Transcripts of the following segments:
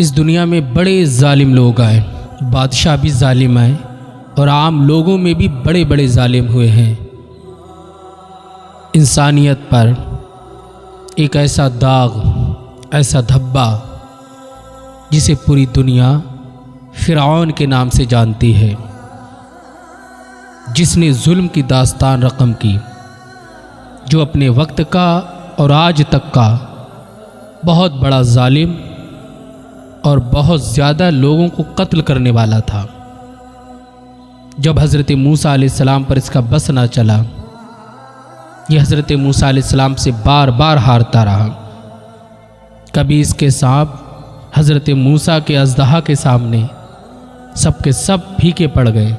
اس دنیا میں بڑے ظالم لوگ آئے، بادشاہ بھی ظالم آئے اور عام لوگوں میں بھی بڑے بڑے ظالم ہوئے ہیں۔ انسانیت پر ایک ایسا داغ، ایسا دھبا جسے پوری دنیا فرعون کے نام سے جانتی ہے، جس نے ظلم کی داستان رقم کی، جو اپنے وقت کا اور آج تک کا بہت بڑا ظالم اور بہت زیادہ لوگوں کو قتل کرنے والا تھا۔ جب حضرت موسیٰ علیہ السلام پر اس کا بس نہ چلا، یہ حضرت موسیٰ علیہ السلام سے بار بار ہارتا رہا۔ کبھی اس کے سانپ حضرت موسیٰ کے اژدہا کے سامنے سب کے سب پھیکے پڑ گئے۔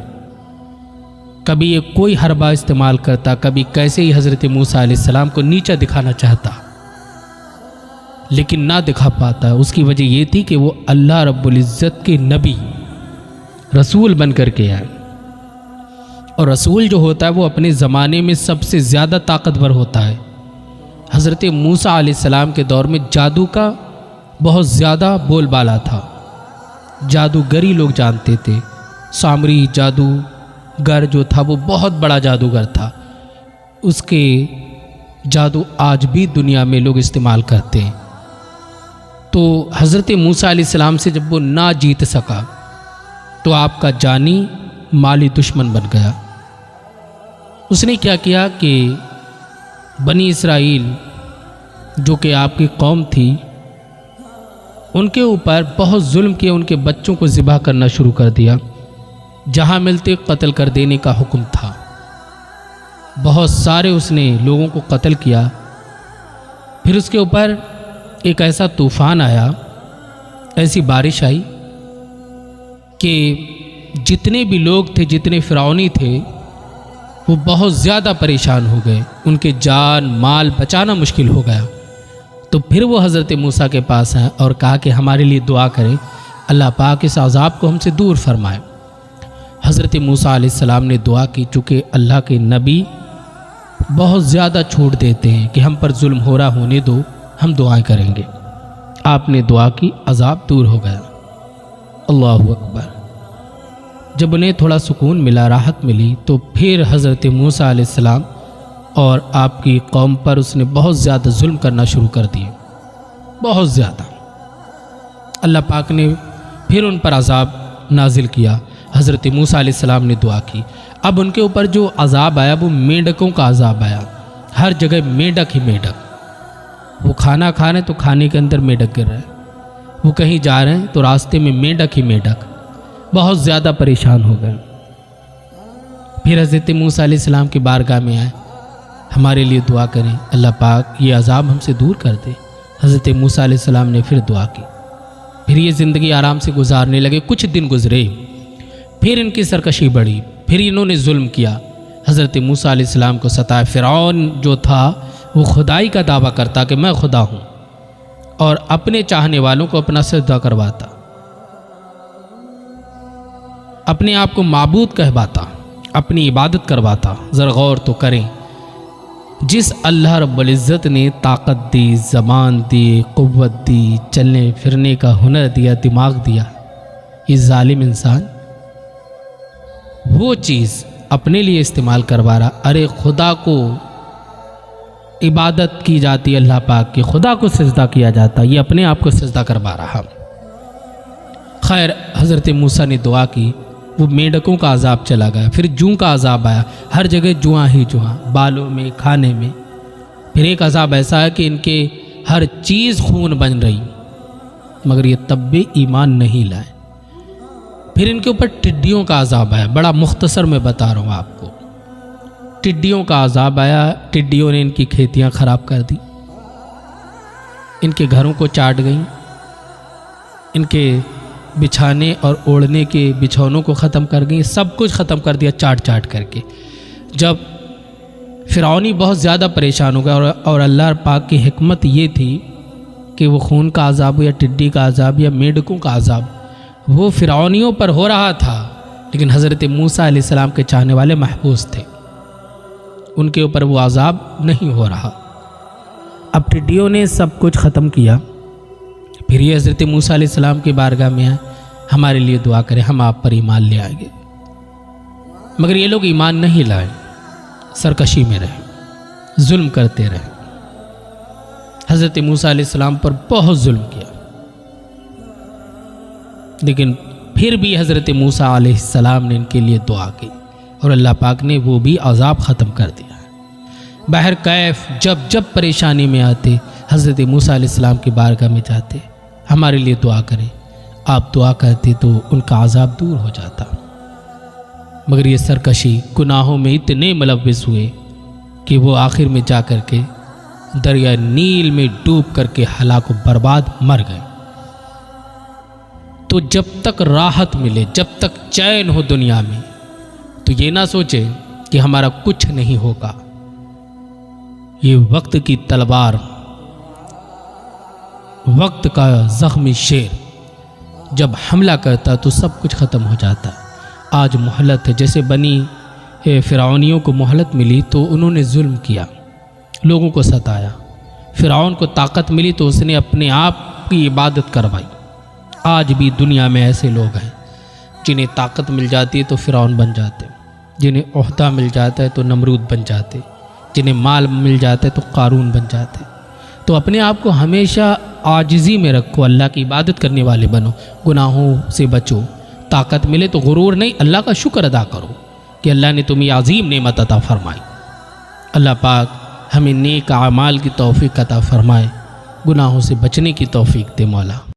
کبھی یہ کوئی حربہ استعمال کرتا، کبھی کیسے ہی حضرت موسیٰ علیہ السلام کو نیچا دکھانا چاہتا، لیکن نہ دکھا پاتا۔ اس کی وجہ یہ تھی کہ وہ اللہ رب العزت کے نبی رسول بن کر کے آئے، اور رسول جو ہوتا ہے وہ اپنے زمانے میں سب سے زیادہ طاقتور ہوتا ہے۔ حضرت موسیٰ علیہ السلام کے دور میں جادو کا بہت زیادہ بول بالا تھا، جادوگری لوگ جانتے تھے۔ سامری جادوگر جو تھا وہ بہت بڑا جادوگر تھا، اس کے جادو آج بھی دنیا میں لوگ استعمال کرتے ہیں۔ تو حضرت موسیٰ علیہ السلام سے جب وہ نہ جیت سکا تو آپ کا جانی مالی دشمن بن گیا۔ اس نے کیا کیا کہ بنی اسرائیل جو کہ آپ کی قوم تھی، ان کے اوپر بہت ظلم کیا، ان کے بچوں کو ذبح کرنا شروع کر دیا، جہاں ملتے قتل کر دینے کا حکم تھا۔ بہت سارے اس نے لوگوں کو قتل کیا۔ پھر اس کے اوپر ایک ایسا طوفان آیا، ایسی بارش آئی کہ جتنے بھی لوگ تھے، جتنے فرعونی تھے، وہ بہت زیادہ پریشان ہو گئے، ان کے جان مال بچانا مشکل ہو گیا۔ تو پھر وہ حضرت موسیٰ کے پاس آئے اور کہا کہ ہمارے لیے دعا کریں، اللہ پاک اس عذاب کو ہم سے دور فرمائے۔ حضرت موسیٰ علیہ السلام نے دعا کی، چونکہ اللہ کے نبی بہت زیادہ چھوٹ دیتے ہیں کہ ہم پر ظلم ہو رہا ہونے دو، ہم دعائیں کریں گے۔ آپ نے دعا کی، عذاب دور ہو گیا۔ اللہ اکبر۔ جب انہیں تھوڑا سکون ملا، راحت ملی، تو پھر حضرت موسیٰ علیہ السلام اور آپ کی قوم پر اس نے بہت زیادہ ظلم کرنا شروع کر دیے، بہت زیادہ۔ اللہ پاک نے پھر ان پر عذاب نازل کیا۔ حضرت موسیٰ علیہ السلام نے دعا کی۔ اب ان کے اوپر جو عذاب آیا وہ مینڈکوں کا عذاب آیا، ہر جگہ مینڈک ہی مینڈک۔ وہ کھانا کھا رہے ہیں تو کھانے کے اندر مینڈک گر رہا ہے، وہ کہیں جا رہے ہیں تو راستے میں مینڈک ہی مینڈک۔ بہت زیادہ پریشان ہو گئے۔ پھر حضرت موسیٰ علیہ السلام کی بارگاہ میں آئے، ہمارے لیے دعا کریں، اللہ پاک یہ عذاب ہم سے دور کر دے۔ حضرت موسیٰ علیہ السلام نے پھر دعا کی۔ پھر یہ زندگی آرام سے گزارنے لگے۔ کچھ دن گزرے، پھر ان کی سرکشی بڑھی، پھر انہوں نے ظلم کیا، حضرت موسیٰ علیہ السلام کو ستایا۔ فرعون جو تھا وہ خدائی کا دعویٰ کرتا کہ میں خدا ہوں، اور اپنے چاہنے والوں کو اپنا سجدہ کرواتا، اپنے آپ کو معبود کہواتا، اپنی عبادت کرواتا۔ ذرا غور تو کریں، جس اللہ رب العزت نے طاقت دی، زبان دی، قوت دی، چلنے پھرنے کا ہنر دیا، دماغ دیا، یہ ظالم انسان وہ چیز اپنے لیے استعمال کروا رہا۔ ارے خدا کو عبادت کی جاتی، اللہ پاک کے خدا کو سجدہ کیا جاتا، یہ اپنے آپ کو سجدہ کروا رہا۔ خیر، حضرت موسیٰ نے دعا کی، وہ مینڈکوں کا عذاب چلا گیا۔ پھر جوں کا عذاب آیا، ہر جگہ جواں ہی جواں، بالوں میں، کھانے میں۔ پھر ایک عذاب ایسا ہے کہ ان کے ہر چیز خون بن رہی، مگر یہ تب بھی ایمان نہیں لائے۔ پھر ان کے اوپر ٹڈیوں کا عذاب آیا، بڑا مختصر میں بتا رہا ہوں آپ کو۔ ٹڈیوں کا عذاب آیا، ٹڈیوں نے ان کی کھیتیاں خراب کر دی، ان کے گھروں کو چاٹ گئیں، ان کے بچھانے اور اوڑھنے کے بچھونوں کو ختم کر گئیں، سب کچھ ختم کر دیا چاٹ چاٹ کر کے۔ جب فرعونی بہت زیادہ پریشان ہو گیا، اور اللہ پاک کی حکمت یہ تھی کہ وہ خون کا عذاب ہو یا ٹڈی کا عذاب یا میڈکوں کا عذاب وہ فرعونیوں پر ہو رہا تھا، لیکن حضرت موسیٰ علیہ السلام کے چاہنے والے محفوظ تھے، ان کے اوپر وہ عذاب نہیں ہو رہا۔ اب ٹڈیوں نے سب کچھ ختم کیا، پھر یہ حضرت موسیٰ علیہ السلام کی بارگاہ میں آئے، ہمارے لیے دعا کریں، ہم آپ پر ایمان لے آئیں گے۔ مگر یہ لوگ ایمان نہیں لائے، سرکشی میں رہے، ظلم کرتے رہے، حضرت موسیٰ علیہ السلام پر بہت ظلم کیا۔ لیکن پھر بھی حضرت موسیٰ علیہ السلام نے ان کے لیے دعا کی اور اللہ پاک نے وہ بھی عذاب ختم کر دیا۔ بہر کیف جب پریشانی میں آتے حضرت موسیٰ علیہ السلام کی بارگاہ میں جاتے، ہمارے لیے دعا کریں، آپ دعا کرتے تو ان کا عذاب دور ہو جاتا۔ مگر یہ سرکشی گناہوں میں اتنے ملوث ہوئے کہ وہ آخر میں جا کر کے دریا نیل میں ڈوب کر کے ہلاک و برباد مر گئے۔ تو جب تک راحت ملے، جب تک چین ہو دنیا میں، تو یہ نہ سوچے کہ ہمارا کچھ نہیں ہوگا۔ یہ وقت کی تلوار، وقت کا زخمی شیر جب حملہ کرتا تو سب کچھ ختم ہو جاتا۔ آج مہلت ہے، جیسے بنی فرعونیوں کو مہلت ملی تو انہوں نے ظلم کیا، لوگوں کو ستایا۔ فرعون کو طاقت ملی تو اس نے اپنے آپ کی عبادت کروائی۔ آج بھی دنیا میں ایسے لوگ ہیں جنہیں طاقت مل جاتی ہے تو فرعون بن جاتے، جنہیں عہدہ مل جاتا ہے تو نمرود بن جاتے، جنہیں مال مل جاتا ہے تو قارون بن جاتے۔ تو اپنے آپ کو ہمیشہ عاجزی میں رکھو، اللہ کی عبادت کرنے والے بنو، گناہوں سے بچو۔ طاقت ملے تو غرور نہیں، اللہ کا شکر ادا کرو کہ اللہ نے تمہیں عظیم نعمت عطا فرمائی۔ اللہ پاک ہمیں نیک اعمال کی توفیق عطا فرمائے، گناہوں سے بچنے کی توفیق دے مولا۔